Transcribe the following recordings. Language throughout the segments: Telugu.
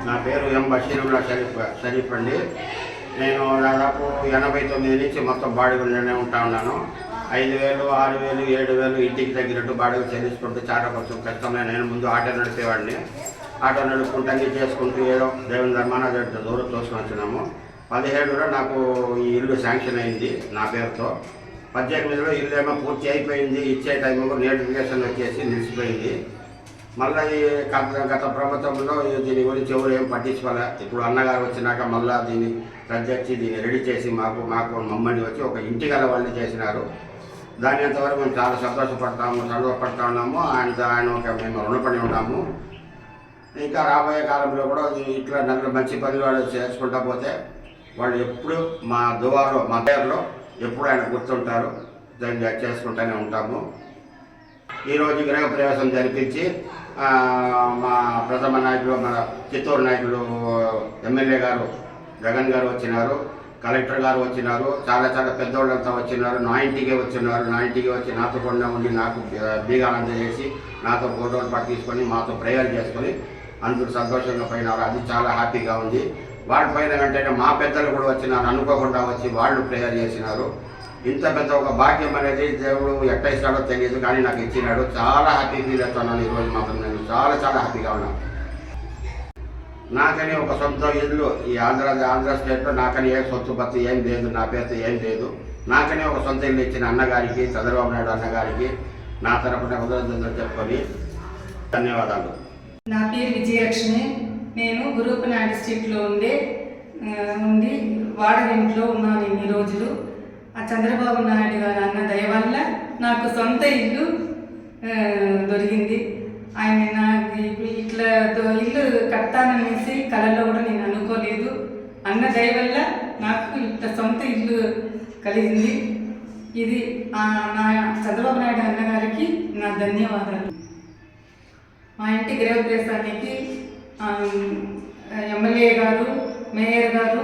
నా పేరు ఎం బషీరుల్లా షరీఫ్ అండి. నేను దాదాపు 89 నుంచి మొత్తం బాడుగులోనే ఉంటా ఉన్నాను. 5,000, 6,000, 7,000 ఇంటికి తగ్గినట్టు బాడుగు చెల్లించుకుంటూ చాలా కొంచెం కష్టమే. నేను ముందు ఆటో నడిపేవాడిని. ఆటో నడుపుకుంటూ అన్నీ చేసుకుంటూ ఏదో దేవుని ధర్మాన దూరం చూసుకొని వచ్చినాము. 17లో నాకు ఈ ఇల్లు శాంక్షన్ అయింది నా పేరుతో. 18లో ఇల్లు ఏమో పూర్తి అయిపోయింది. ఇచ్చే టైంలో నోటిఫికేషన్ వచ్చేసి నిలిచిపోయింది. మళ్ళీ గత ప్రభుత్వంలో దీని గురించి ఎవరు ఏం పట్టించుకోలే. ఇప్పుడు అన్నగారు వచ్చినాక మళ్ళీ దీన్ని రద్దెచ్చి దీన్ని రెడీ చేసి మాకు మమ్మల్ని వచ్చి ఒక ఇంటి గల వాళ్ళని చేసినారు. దాని అంతవరకు మేము చాలా సంతోషపడతా ఉన్నాము. ఆయన ఒక మేము రుణపడి ఉన్నాము. ఇంకా రాబోయే కాలంలో కూడా ఇట్లా నన్ను మంచి పని వాళ్ళు చేసుకుంటా పోతే వాళ్ళు ఎప్పుడు మా దువాలో మా పేరులో ఎప్పుడు ఆయన గుర్తుంటారు. దాన్ని చేసుకుంటూనే ఉంటాము. ఈరోజు గృహప్రవేశం జరిపించి మా ప్రథమ నాయకులు మన చిత్తూరు నాయకులు ఎమ్మెల్యే గారు జగన్ గారు వచ్చినారు, కలెక్టర్ గారు వచ్చినారు, చాలా పెద్దోళ్ళంతా వచ్చినారు. నా ఇంటికే వచ్చినారు. నా ఇంటికి వచ్చి నాతో కొండ ఉండి నాకు బీగాలు అందజేసి నాతో ఫోటోలు పట్టు తీసుకొని మాతో ప్రేయర్ చేసుకొని అందరూ సంతోషంగా పోయినారు. అది చాలా హ్యాపీగా ఉంది. వాళ్ళ పైన వెంటనే మా పెద్దలు కూడా వచ్చినారు, అనుకోకుండా వచ్చి వాళ్ళు ప్రేయర్ చేసినారు. ఇంత పెద్ద ఒక భాగ్యం అనేది దేవుడు ఎట్లా ఇస్తాడో తెలియదు, కానీ నాకు ఇచ్చినాడు. చాలా హ్యాపీ ఫీల్ అవుతున్నాను ఈరోజు మాత్రం. నేను చాలా హ్యాపీగా ఉన్నాను. నాకని ఒక సొంత ఇల్లు ఈ ఆంధ్ర స్టేట్లో నాకని ఏ సొంత బత్తు ఏం లేదు, నా పేరుతో ఏం లేదు. నాకని ఒక సొంత ఇల్లు ఇచ్చిన అన్నగారికి, చంద్రబాబు నాయుడు అన్నగారికి నా తరపున ఉదయం చెప్పుకొని ధన్యవాదాలు. నా పేరు విజయలక్ష్మి. నేను గురూపనాయుడు స్ట్రీట్లో ఉండి వాడగింట్లో ఉన్నాను ఇన్ని రోజులు. ఆ చంద్రబాబు నాయుడు గారు అన్న దయ వల్ల నాకు సొంత ఇల్లు దొరికింది. ఆయన నాకు ఇట్లా ఇల్లు కట్టాలనేసి కళలో కూడా నేను అనుకోలేదు. అన్న దయ వల్ల నాకు ఇట్లా సొంత ఇల్లు కలిగింది. ఇది నా చంద్రబాబు నాయుడు అన్నగారికి నా ధన్యవాదాలు. మా ఇంటి గృహప్రవేశానికి ఎమ్మెల్యే గారు, మేయర్ గారు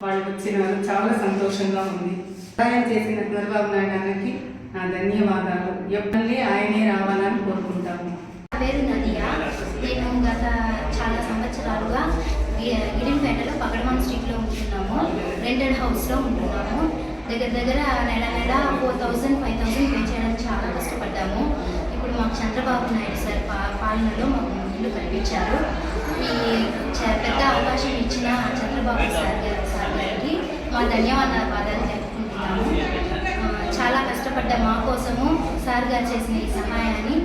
వాళ్ళు వచ్చినారు. చాలా సంతోషంగా ఉంది. సహాయం చేసిన చంద్రబాబు నాయుడు అన్నకి నా ధన్యవాదాలు. ఎప్పటికీ ఆయనే రావాలని కోరుకుంటాము. నా పేరు నదియా. నేను గత చాలా సంవత్సరాలుగా గిరింపేటలో పగడమాన్ స్ట్రీట్లో ఉంటున్నాము. రెంటెడ్ హౌస్లో ఉంటున్నాము. దగ్గర నెల 4,000, 5,000 పే చేయడానికి చాలా కష్టపడ్డాము. ఇప్పుడు మాకు చంద్రబాబు నాయుడు సార్ పాలనలో మాకు ఇల్లు కల్పించారు. ఈ పెద్ద అవకాశం ఇచ్చిన చంద్రబాబు సార్ గారికి మా ధన్యవాదాలు తెలుపుకుంటున్నాము. చాలా కష్టపడ్డ మా కోసము సార్ గారు చేసిన ఈ సహాయాన్ని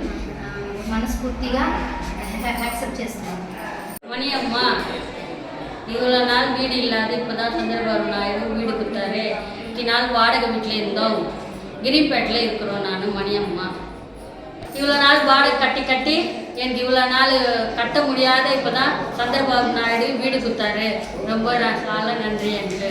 మనస్ఫూర్తిగా యాక్సెప్ట్ చేస్తున్నాము. மணியம்மா இவ்வளோ நாள் வீடு இல்லாத இப்போ தான் சந்திரபாபு நாயுடு வீடு கொடுத்தாரு. நாள் வாடகை வீட்டில் இருந்தோம். கிரிப்பேட்டில் இருக்கிறோம். நான் மணியம்மா இவ்வளோ நாள் வாடகை கட்டி எனக்கு இவ்வளோ நாள் கட்ட முடியாத இப்போ தான் சந்திரபாபு நாயுடு வீடு கொடுத்தாரு. ரொம்ப நன்றி எனக்கு.